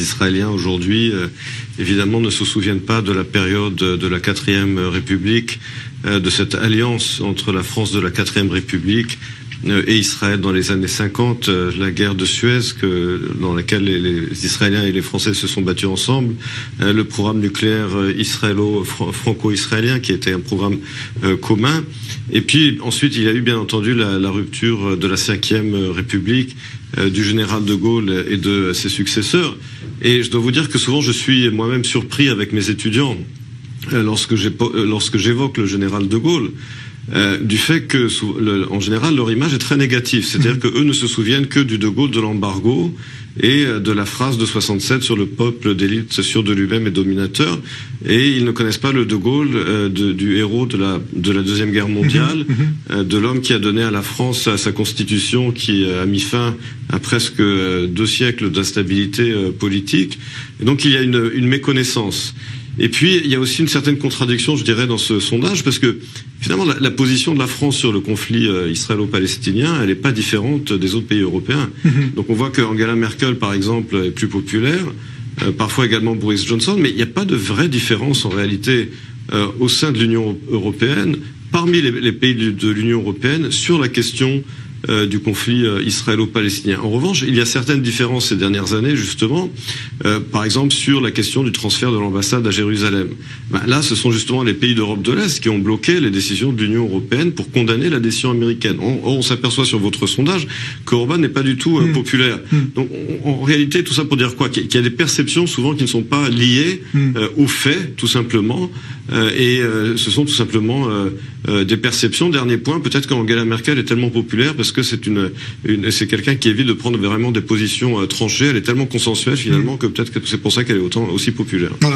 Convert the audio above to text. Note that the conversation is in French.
Israéliens aujourd'hui, évidemment, ne se souviennent pas de la période de la 4e République, de cette alliance entre la France de la 4e République et Israël dans les années 50, la guerre de Suez dans laquelle les Israéliens et les Français se sont battus ensemble, le programme nucléaire franco-israélien qui était un programme commun, et puis ensuite il y a eu bien entendu la rupture de la 5e République, du général de Gaulle et de ses successeurs. Et je dois vous dire que souvent je suis moi-même surpris avec mes étudiants lorsque j'évoque le général de Gaulle, du fait que, en général, leur image est très négative. C'est-à-dire qu'eux ne se souviennent que du de Gaulle de l'embargo et de la phrase de 67 sur le peuple d'élite sûr de lui-même et dominateur. Et ils ne connaissent pas le de Gaulle du héros de la Deuxième Guerre mondiale, de l'homme qui a donné à la France sa constitution, qui a mis fin à presque 2 siècles d'instabilité politique. Et donc il y a une méconnaissance. Et puis, il y a aussi une certaine contradiction, je dirais, dans ce sondage, parce que, finalement, la position de la France sur le conflit israélo-palestinien, elle n'est pas différente des autres pays européens. Donc, on voit que Angela Merkel, par exemple, est plus populaire, parfois également Boris Johnson, mais il n'y a pas de vraie différence, en réalité, au sein de l'Union européenne, parmi les pays de l'Union européenne, sur la question du conflit israélo-palestinien. En revanche, il y a certaines différences ces dernières années, justement, par exemple sur la question du transfert de l'ambassade à Jérusalem. Là, ce sont justement les pays d'Europe de l'Est qui ont bloqué les décisions de l'Union européenne pour condamner la décision américaine. On s'aperçoit sur votre sondage qu'Orban n'est pas du tout populaire. Donc, en réalité, tout ça pour dire quoi? Qu'il y a des perceptions souvent qui ne sont pas liées aux faits, tout simplement, et ce sont tout simplement des perceptions. Dernier point, peut-être qu'Angela Merkel est tellement populaire parce que c'est quelqu'un qui évite de prendre vraiment des positions tranchées. Elle est tellement consensuelle finalement que peut-être que c'est pour ça qu'elle est aussi populaire. Voilà.